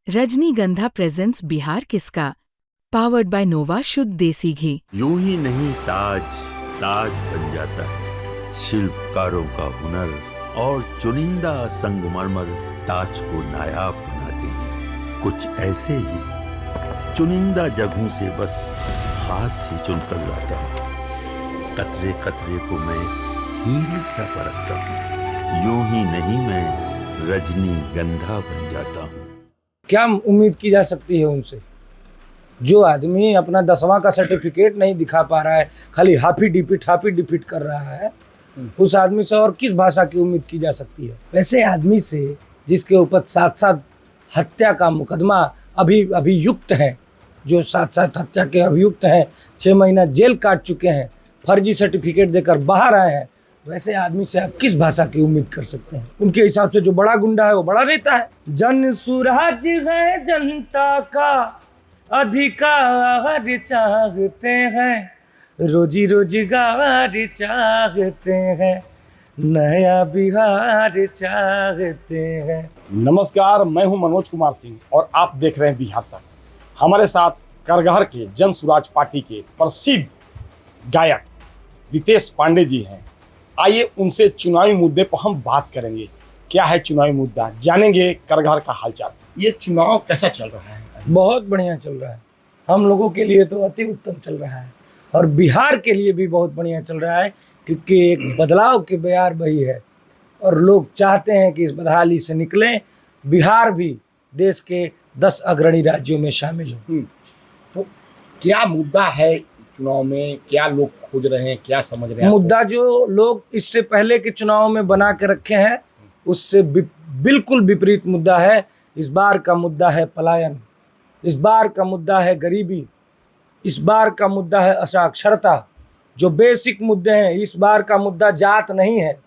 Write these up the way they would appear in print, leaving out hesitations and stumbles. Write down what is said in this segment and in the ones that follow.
रजनीगंधा प्रेजेंट्स बिहार किसका, powered by नोवा शुद्ध देसी घी। यूं ही नहीं ताज ताज बन जाता है, शिल्पकारों का हुनर और चुनिंदा संगमरमर ताज को नायाब बनाते हैं। कुछ ऐसे ही चुनिंदा जगहों से बस खास ही चुनकर लाता हूँ। कतरे कतरे को मैं हीरे सा परखता हूँ। यूं ही नहीं मैं रजनीगंधा बन जाता हूँ। क्या उम्मीद की जा सकती है उनसे? जो आदमी अपना 10वां का सर्टिफिकेट नहीं दिखा पा रहा है, खाली हाफी डिफिट कर रहा है, उस आदमी से और किस भाषा की उम्मीद की जा सकती है? वैसे आदमी से जिसके ऊपर 7 हत्या का मुकदमा अभियुक्त है, जो 7 हत्या के अभियुक्त हैं, 6 महीना जेल काट चुके हैं, फर्जी सर्टिफिकेट देकर बाहर आए हैं, वैसे आदमी से आप किस भाषा की उम्मीद कर सकते हैं? उनके हिसाब से जो बड़ा गुंडा है वो बड़ा नेता है। जन सुराज है जनता का अधिकार चाहते हैं, रोजी रोजगार चाहते हैं, नया बिहार चाहते हैं। नमस्कार, मैं हूं मनोज कुमार सिंह और आप देख रहे हैं बिहार तक। हमारे साथ करगहर के जन सुराज पार्टी के प्रसिद्ध गायक रितेश पांडे जी हैं। आइए उनसे चुनावी मुद्दे पर हम बात करेंगे। क्या है चुनावी मुद्दा, जानेंगे करगहर का हालचाल। ये चुनाव कैसा चल रहा है? बहुत बढ़िया चल रहा है। हम लोगों के लिए तो अति उत्तम चल रहा है और बिहार के लिए भी बहुत बढ़िया चल रहा है, क्योंकि एक बदलाव की बयार बही है और लोग चाहते हैं कि इस बदहाली से निकलें, बिहार भी देश के 10 अग्रणी राज्यों में शामिल हो। तो क्या मुद्दा है चुनाव में, क्या लोग खोज रहे हैं, क्या समझ रहे हैं? मुद्दा जो लोग इससे पहले के चुनाव में बना के रखे हैं उससे बिल्कुल विपरीत मुद्दा है। इस बार का मुद्दा है पलायन, इस बार का मुद्दा है गरीबी, इस बार का मुद्दा है असाक्षरता। जो बेसिक मुद्दे हैं, इस बार का मुद्दा जात नहीं है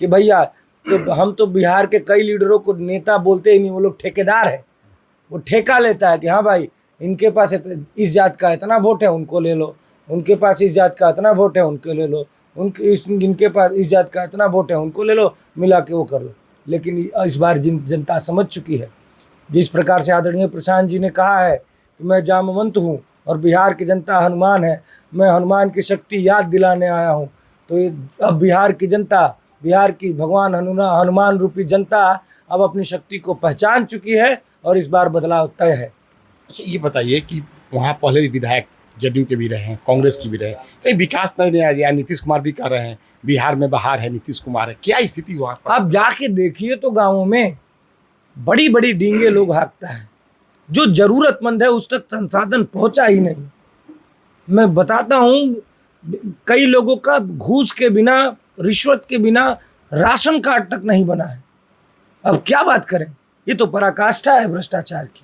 कि भैया, तो हम तो बिहार के कई लीडरों को नेता बोलते ही नहीं, वो लोग ठेकेदार है। वो ठेका लेता है कि हाँ भाई, इनके पास इस जात का इतना वोट है, उनको ले लो, उनके पास इस जात का इतना वोट है, उनको ले लो, इनके पास इस जात का इतना वोट है, उनको ले लो, मिला के वो कर लो। लेकिन इस बार जनता समझ चुकी है। जिस प्रकार से आदरणीय प्रशांत जी ने कहा है कि मैं जामवंत हूँ और बिहार की जनता हनुमान है, मैं हनुमान की शक्ति याद दिलाने आया हूँ, तो अब बिहार की जनता, बिहार की भगवान हनुमान रूपी जनता अब अपनी शक्ति को पहचान चुकी है और इस बार बदलाव तय है। अच्छा, ये बताइए कि वहाँ पहले भी विधायक जदयू के भी रहे हैं, कांग्रेस की भी रहे, कहीं विकास नहीं आया। नीतीश कुमार भी कर रहे हैं, बिहार में बाहर है नीतीश कुमार है, क्या स्थिति वहाँ पर? आप जाके देखिए तो गाँवों में बड़ी बड़ी डींगे लोग हाँकता है, जो जरूरतमंद है उस तक संसाधन पहुंचा ही नहीं। मैं बताता हूँ, कई लोगों का घूस के बिना, रिश्वत के बिना राशन कार्ड तक नहीं बना है। अब क्या बात करें, ये तो पराकाष्ठा है भ्रष्टाचार की।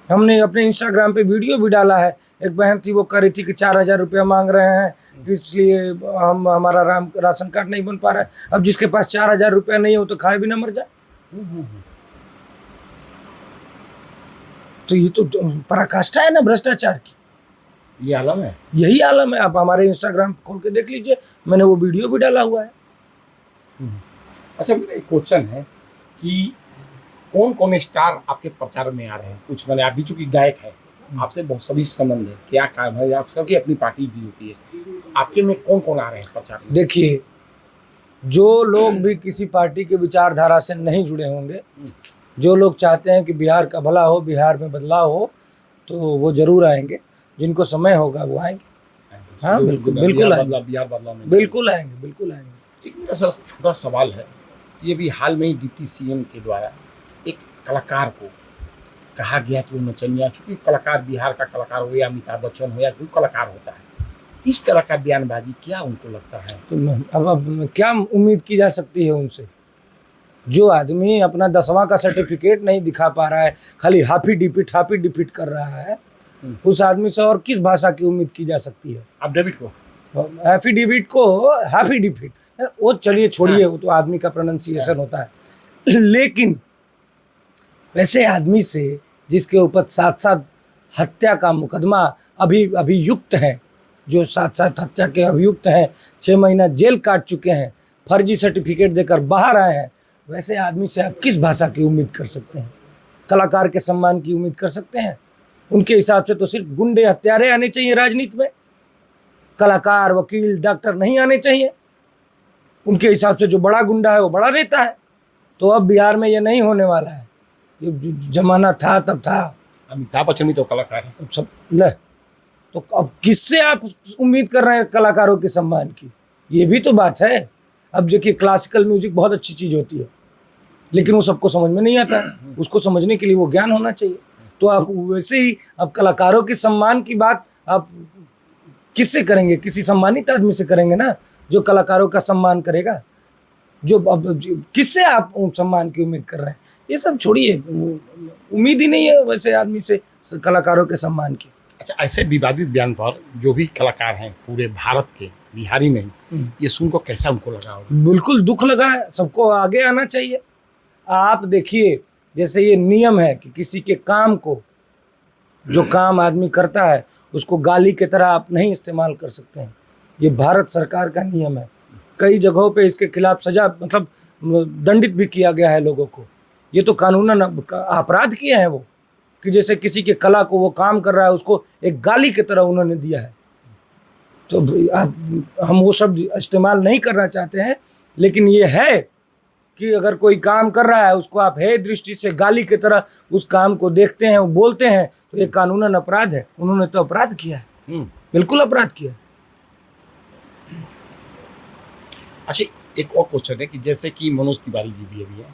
हमने अपने इंस्टाग्राम पे वीडियो भी डाला है। एक बहन थी, वो कह रही थी कि 4000 रुपया मांग रहे हैं, इसलिए हमारा राशन कार्ड नहीं बन पा रहा है। अब जिसके पास 4000 रुपया नहीं हो तो खाए भी ना मर जाए। तो ये तो पराकाष्ठा है ना भ्रष्टाचार की। ये आलम है, यही आलम है। आप हमारे इंस्टाग्राम खोल के देख लीजिए, मैंने वो वीडियो भी डाला हुआ है। अच्छा, मेरा एक क्वेश्चन है कि कौन कौन स्टार आपके प्रचार में आ रहे हैं? कुछ मैंने, आप भी चूंकि गायक है, आपसे बहुत सभी संबंध है, क्या काम है, आप सबकी अपनी पार्टी भी होती है, आपके में कौन कौन आ रहे हैं प्रचार में? देखिए, जो लोग भी किसी पार्टी के विचारधारा से नहीं जुड़े होंगे, जो लोग चाहते हैं कि बिहार का भला हो, बिहार में बदलाव हो, तो वो जरूर आएंगे। जिनको समय होगा वो आएंगे। हाँ, बिल्कुल बिल्कुल आएंगे, बिहार बदलाव में बिल्कुल आएंगे, बिल्कुल आएंगे। एक मेरा सर छोटा सवाल है, ये भी हाल में ही डिप्टी सीएम के द्वारा एक कलाकार को कहा गया कि वो नचनिया, चूंकि कलाकार बिहार का कलाकार हो या अमिताभ बच्चन हो या कोई कलाकार होता है, इस तरह का बयानबाजी क्या उनको लगता है? तो अब क्या उम्मीद की जा सकती है उनसे? जो आदमी अपना 10वां का सर्टिफिकेट नहीं दिखा पा रहा है, खाली हाफी डिफिट कर रहा है, उस आदमी से और किस भाषा की उम्मीद की जा सकती है? आप डेविड को हाफी डिफिट वो चलिए छोड़िए, वो तो आदमी का प्रोनाउंसिएशन होता है। लेकिन वैसे आदमी से जिसके ऊपर 7 हत्या का मुकदमा अभियुक्त है, जो 7 हत्या के अभियुक्त हैं, 6 महीना जेल काट चुके हैं, फर्जी सर्टिफिकेट देकर बाहर आए हैं, वैसे आदमी से आप किस भाषा की उम्मीद कर सकते हैं? कलाकार के सम्मान की उम्मीद कर सकते हैं? उनके हिसाब से तो सिर्फ गुंडे हत्यारे आने चाहिए राजनीति में, कलाकार वकील डॉक्टर नहीं आने चाहिए। उनके हिसाब से जो बड़ा गुंडा है वो बड़ा नेता है। तो अब बिहार में ये नहीं होने वाला है। ये जमाना था तब था। अमिताभ बच्चन भी तो कलाकार है। अब सब ले, तो अब किससे आप उम्मीद कर रहे हैं कलाकारों के सम्मान की? ये भी तो बात है। अब देखिए, क्लासिकल म्यूजिक बहुत अच्छी चीज़ होती है, लेकिन वो सबको समझ में नहीं आता है। उसको समझने के लिए वो ज्ञान होना चाहिए। तो आप वैसे ही अब कलाकारों के सम्मान की बात आप किससे करेंगे? किसी सम्मानित आदमी से करेंगे ना, जो कलाकारों का सम्मान करेगा। किससे आप सम्मान की उम्मीद कर रहे हैं? ये सब छोड़िए, उम्मीद ही नहीं है वैसे आदमी से कलाकारों के सम्मान की। अच्छा, ऐसे विवादित बयान पर जो भी कलाकार हैं पूरे भारत के, बिहारी नहीं, ये सुनकर कैसा उनको लगा होगा? बिल्कुल दुख लगा है। सबको आगे आना चाहिए। आप देखिए, जैसे ये नियम है कि किसी के काम को, जो काम आदमी करता है उसको गाली की तरह आप नहीं इस्तेमाल कर सकते हैं। ये भारत सरकार का नियम है। कई जगहों पे इसके खिलाफ सजा, मतलब दंडित भी किया गया है लोगों को। ये तो कानूनन अपराध किया है वो, कि जैसे किसी के कला को, वो काम कर रहा है, उसको एक गाली की तरह उन्होंने दिया है। तो हम वो शब्द इस्तेमाल नहीं करना चाहते हैं, लेकिन ये है कि अगर कोई काम कर रहा है उसको आप हे दृष्टि से गाली की तरह उस काम को देखते हैं, बोलते हैं, तो ये कानूनन अपराध है। उन्होंने तो अपराध किया है, बिल्कुल अपराध किया। अच्छा, एक और क्वेश्चन है कि जैसे कि मनोज तिवारी जी भी अभी हैं,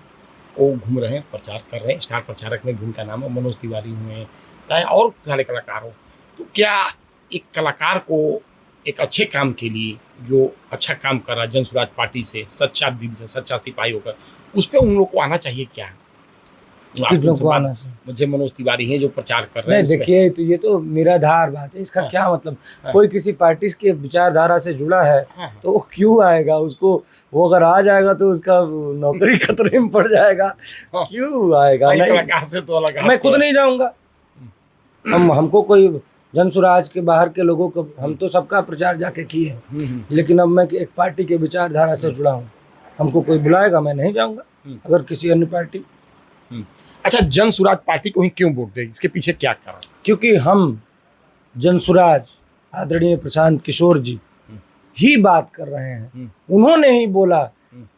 वो घूम रहे हैं, प्रचार कर रहे हैं, स्टार प्रचारक में भी उनका नाम है, मनोज तिवारी हुए, चाहे और सारे कलाकार हो। तो क्या एक कलाकार को एक अच्छे काम के लिए, जो अच्छा काम कर रहा है जनसुराज पार्टी से, सच्चा दिल से, सच्चा सिपाही होकर, उस पर उन लोग को आना चाहिए क्या? मुझे मनोज तिवारी हैं जो प्रचार कर रहे हैं। देखिए, तो ये तो निराधार बात है। इसका क्या मतलब? कोई किसी पार्टी के विचारधारा से जुड़ा है तो वो क्यों आएगा? उसको, वो अगर आ जाएगा तो उसका नौकरी खतरे में पड़ जाएगा। क्यों आएगा? कलाकार से तो अलग। मैं खुद नहीं जाऊंगा। हमको कोई जनसुराज के बाहर के लोगों को, हम तो सबका प्रचार जाके किए हैं, लेकिन अब मैं एक पार्टी के विचारधारा से जुड़ा हूँ। हमको कोई बुलाएगा, मैं नहीं जाऊंगा। अगर किसी अन्य पार्टी। अच्छा, जनसुराज पार्टी को ही क्यों वोट दें? इसके पीछे क्या कारण? क्योंकि हम जनसुराज आदरणीय प्रशांत किशोर जी ही बात कर रहे हैं। उन्होंने ही बोला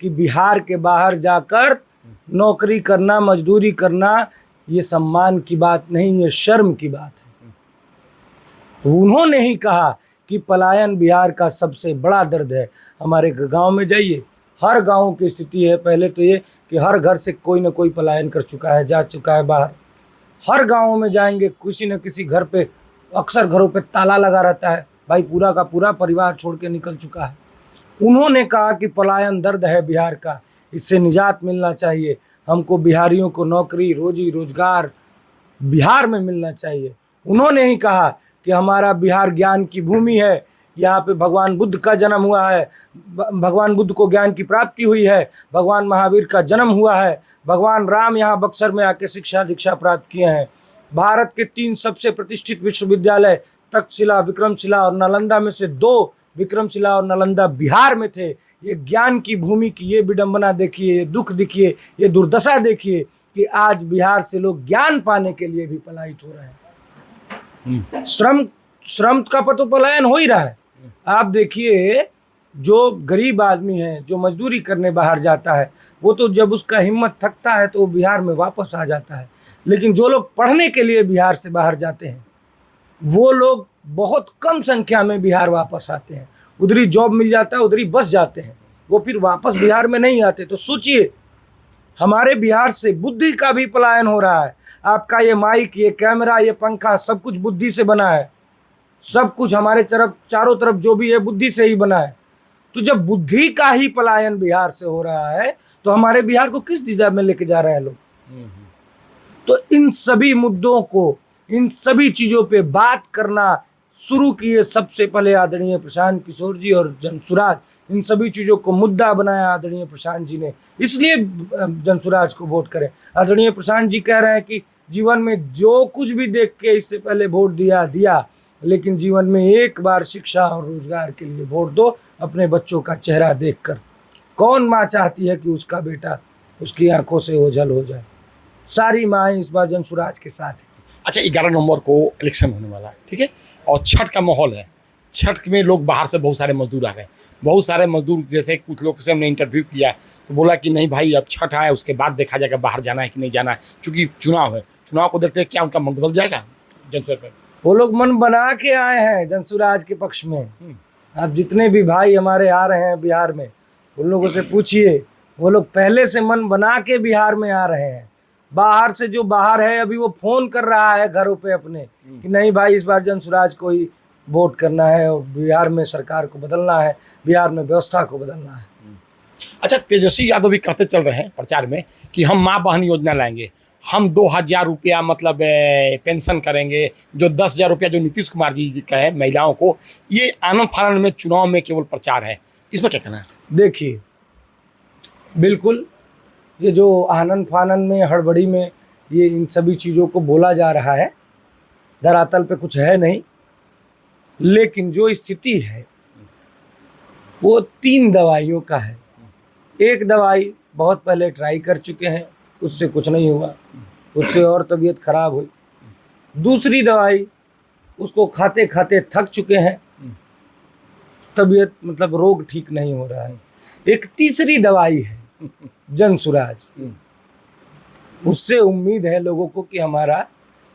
कि बिहार के बाहर जाकर नौकरी करना, मजदूरी करना, ये सम्मान की बात नहीं, ये शर्म की बात है। उन्होंने ही कहा कि पलायन बिहार का सबसे बड़ा दर्द है। हमारे गांव में जाइए, हर गांव की स्थिति है पहले तो ये कि हर घर से कोई ना कोई पलायन कर चुका है, जा चुका है बाहर। हर गांव में जाएंगे, किसी न किसी घर पे, अक्सर घरों पे ताला लगा रहता है, भाई पूरा का पूरा परिवार छोड़ के निकल चुका है। उन्होंने कहा कि पलायन दर्द है बिहार का, इससे निजात मिलना चाहिए। हमको बिहारियों को नौकरी, रोजी रोजगार बिहार में मिलना चाहिए। उन्होंने ही कहा कि हमारा बिहार ज्ञान की भूमि है, यहाँ पे भगवान बुद्ध का जन्म हुआ है, भगवान बुद्ध को ज्ञान की प्राप्ति हुई है, भगवान महावीर का जन्म हुआ है, भगवान राम यहाँ बक्सर में आके शिक्षा दीक्षा प्राप्त किए हैं। भारत के 3 सबसे प्रतिष्ठित विश्वविद्यालय तक्षशिला, विक्रमशिला और नालंदा में से 2 विक्रमशिला और नालंदा बिहार में थे। ये ज्ञान की भूमि की ये विडंबना देखिए, ये दुख देखिए, ये दुर्दशा देखिए कि आज बिहार से लोग ज्ञान पाने के लिए भी पलायित हो रहे हैं। श्रम का तो पलायन हो ही रहा है। आप देखिए, जो गरीब आदमी है, जो मजदूरी करने बाहर जाता है, वो तो जब उसका हिम्मत थकता है तो वो बिहार में वापस आ जाता है। लेकिन जो लोग पढ़ने के लिए बिहार से बाहर जाते हैं, वो लोग बहुत कम संख्या में बिहार वापस आते हैं। उधर ही जॉब मिल जाता है, उधर ही बस जाते हैं, वो फिर वापस बिहार में नहीं आते। तो सोचिए, हमारे बिहार से बुद्धि का भी पलायन हो रहा है। आपका ये माइक, ये कैमरा, ये पंखा, सब कुछ बुद्धि से बना है। सब कुछ हमारे चारों तरफ जो भी है बुद्धि से ही बना है। तो जब बुद्धि का ही पलायन बिहार से हो रहा है तो हमारे बिहार को किस दिशा में लेके जा रहे हैं लोग? तो इन सभी मुद्दों को, इन सभी चीज़ों पे बात करना शुरू किए सबसे पहले आदरणीय प्रशांत किशोर जी और जनसुराज। इन सभी चीज़ों को मुद्दा बनाया आदरणीय प्रशांत जी ने, इसलिए जनसुराज को वोट करें। आदरणीय प्रशांत जी कह रहे हैं कि जीवन में जो कुछ भी देख के इससे पहले वोट दिया, लेकिन जीवन में एक बार शिक्षा और रोजगार के लिए वोट दो, अपने बच्चों का चेहरा देखकर। कौन माँ चाहती है कि उसका बेटा, उसकी आंखों से ओझल हो जाए? सारी माएँ इस बार जन स्वराज के साथ हैं। अच्छा, 11 नवंबर को इलेक्शन होने वाला है, ठीक है, और छठ का माहौल है। छठ में लोग बाहर से बहुत सारे मजदूर आ रहे हैं। बहुत सारे मजदूर, जैसे कुछ लोग से हमने इंटरव्यू किया तो बोला कि नहीं भाई, अब छठ आए उसके बाद देखा जाएगा बाहर जाना है कि नहीं जाना है, क्योंकि चुनाव है। चुनाव को देखते क्या उनका मन बदल जाएगा जनसर पर? वो लोग मन बना के आए हैं जन स्वराज के पक्ष में। आप जितने भी भाई हमारे आ रहे हैं बिहार में, उन लोगों से पूछिए, वो लोग पहले से मन बना के बिहार में आ रहे हैं। बाहर से जो बाहर है अभी वो फोन कर रहा है घरों पे अपने कि नहीं भाई इस बार जन स्वराज को ही वोट करना है और बिहार में सरकार को बदलना है, बिहार में व्यवस्था को बदलना है। अच्छा, तेजस्वी यादव भी कहते चल रहे हैं प्रचार में कि हम माँ बहन योजना लाएंगे, हम 2000 रुपया मतलब पेंशन करेंगे, जो 10,000 रुपया जो नीतीश कुमार जी का है महिलाओं को। ये आनंद फानंद में चुनाव में केवल प्रचार है, इस पर क्या कहना है? देखिए, बिल्कुल ये जो आनंद फानंद में हड़बड़ी में ये इन सभी चीज़ों को बोला जा रहा है, धरातल पे कुछ है नहीं। लेकिन जो स्थिति है वो 3 दवाइयों का है। एक दवाई बहुत पहले ट्राई कर चुके हैं, उससे कुछ नहीं हुआ, उससे और तबीयत खराब हुई। दूसरी दवाई उसको खाते खाते थक चुके हैं, तबीयत मतलब रोग ठीक नहीं हो रहा है। एक तीसरी दवाई है जन स्वराज, उससे उम्मीद है लोगों को कि हमारा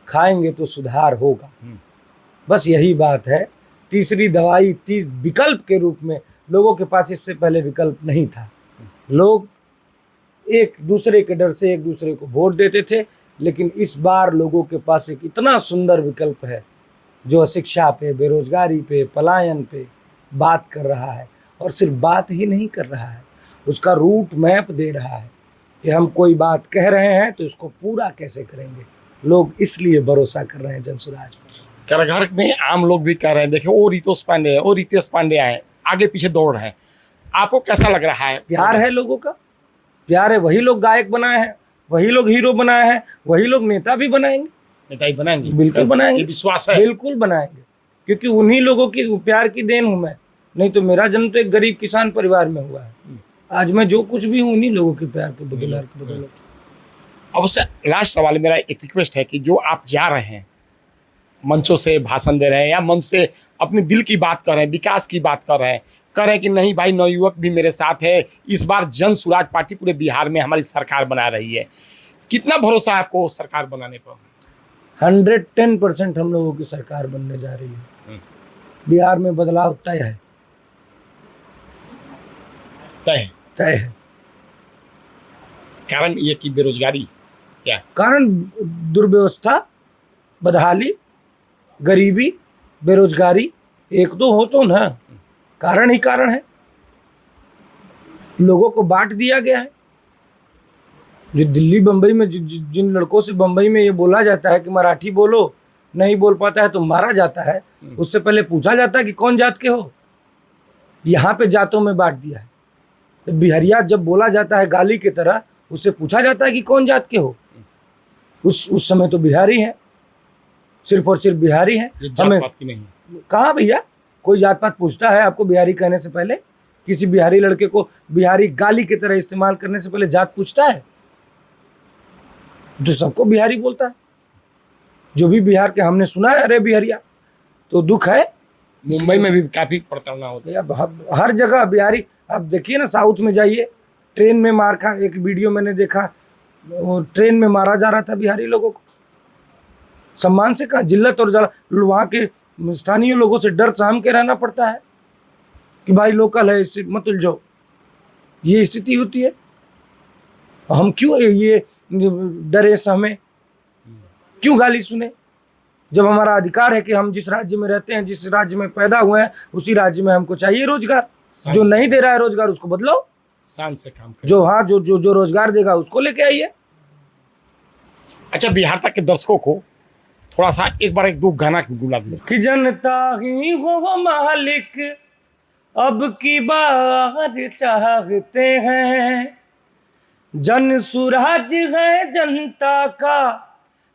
खाएंगे तो सुधार होगा। बस यही बात है। तीसरी दवाई विकल्प के रूप में लोगों के पास इससे पहले विकल्प नहीं था। लोग एक दूसरे के डर से एक दूसरे को वोट देते थे, लेकिन इस बार लोगों के पास एक इतना सुंदर विकल्प है जो शिक्षा पे, बेरोजगारी पे, पलायन पे बात कर रहा है। और सिर्फ बात ही नहीं कर रहा है, उसका रूट मैप दे रहा है कि हम कोई बात कह रहे हैं तो उसको पूरा कैसे करेंगे। लोग इसलिए भरोसा कर रहे हैं जन स्वराज पर। करघर में आम लोग भी कह रहे हैं, देखिए वो रितोष पांडे और रितेश पांडे आए, आगे पीछे दौड़ रहे हैं। आपको कैसा लग रहा है? प्यार है लोगों का, प्यार है। वही लोग गायक बनाए हैं, वही लोग हीरो बनाए हैं, वही लोग नेता भी बनाएंगे। नेता ही बनाएंगे, बिल्कुल बनाएंगे, ये विश्वास है। बिल्कुल बनाएंगे, क्योंकि उन्हीं लोगों की प्यार की देन हूँ मैं। नहीं तो मेरा जन्म तो एक गरीब किसान परिवार में हुआ है। आज मैं जो कुछ भी हूँ उन्हीं लोगों के प्यार के बदौलत। अवश्य लास्ट सवाल मेरा एक रिक्वेस्ट है कि जो आप जा रहे हैं, मंचों से भाषण दे रहे हैं या मंच से अपने दिल की बात कर रहे हैं, विकास की बात कर रहे हैं, कह रहे हैं कि नहीं भाई नवयुवक भी मेरे साथ है, इस बार जन स्वराज पार्टी पूरे बिहार में हमारी सरकार बना रही है, कितना भरोसा है आपको सरकार बनाने पर? 110% हम लोगों की सरकार बनने जा रही है। बिहार में बदलाव तय है, तय है। कारण ये कि बेरोजगारी, क्या कारण? दुर्व्यवस्था, बदहाली, गरीबी, बेरोजगारी, एक दो हो तो ना, कारण ही कारण है। लोगों को बांट दिया गया है। जो दिल्ली बम्बई में जिन लड़कों से बम्बई में ये बोला जाता है कि मराठी बोलो, नहीं बोल पाता है तो मारा जाता है, उससे पहले पूछा जाता है कि कौन जात के हो। यहाँ पे जातों में बांट दिया है। बिहारिया जब बोला जाता है गाली की तरह, उससे पूछा जाता है कि कौन जात के हो। उस समय तो बिहारी हैं, सिर्फ और सिर्फ बिहारी हैं। हमें कहाँ भैया कोई जात पात पूछता है आपको बिहारी कहने से पहले? किसी बिहारी लड़के को बिहारी गाली की तरह इस्तेमाल करने से पहले जात पूछता है? तो सबको बिहारी बोलता है। जो भी बिहार के हमने सुना है अरे बिहारिया, तो दुख है। मुंबई में भी काफी प्रताड़ना होती है, हर जगह बिहारी। आप देखिए ना, साउथ में जाइए, ट्रेन में मार खा, एक वीडियो मैंने देखा, वो ट्रेन में मारा जा रहा था बिहारी लोगों को। सम्मान से कहा, जिल्लत और वहाँ के स्थानीय लोगों से डर साम के रहना पड़ता है कि भाई लोकल है, इससे मत उलझो। ये स्थिति होती है। हम क्यों ये डरे सहमे, क्यों गाली सुने, जब हमारा अधिकार है कि हम जिस राज्य में रहते हैं, जिस राज्य में पैदा हुए हैं, उसी राज्य में हमको चाहिए रोजगार। जो नहीं दे रहा है रोजगार उसको बदलो, शान से काम करो। जो रोजगार देगा उसको लेके आइए। अच्छा, बिहार तक के दर्शकों को थोड़ा सा एक बार एक दो गाना गुनगुना दीजिए। कि जनता ही हो मालिक अब की बार चाहते हैं, जन स्वराज है जनता का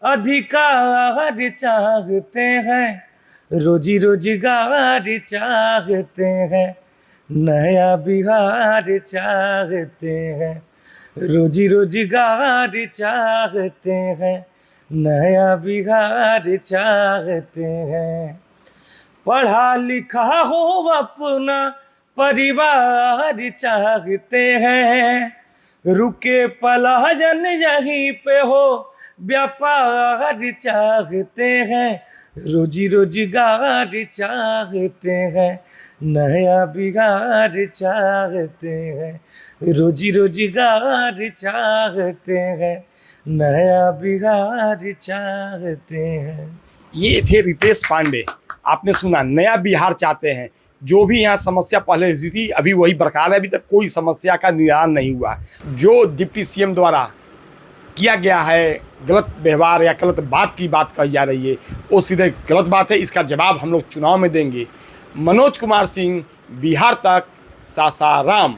अधिकार चाहते हैं, रोजी रोजगार चाहते हैं, नया बिहार चाहते हैं, रोजी रोजगार चाहते हैं, नया बिहार चाहते हैं, पढ़ा लिखा हो अपना परिवार चाहते हैं, रुके पलायन यहीं पे हो व्यापार चाहते हैं, रोजी रोजगार चाहते हैं, नया बिहार चाहते हैं, रोजी रोजगार चाहते हैं, नया बिहार चाहते हैं। ये थे रितेश पांडे। आपने सुना, नया बिहार चाहते हैं। जो भी यहाँ समस्या पहले हुई थी अभी वही बरकरार है, अभी तक कोई समस्या का निदान नहीं हुआ। जो डिप्टी सीएम द्वारा किया गया है गलत व्यवहार या गलत बात की बात कही जा रही है, वो सीधे गलत बात है। इसका जवाब हम लोग चुनाव में देंगे। मनोज कुमार सिंह, बिहार तक, सासाराम।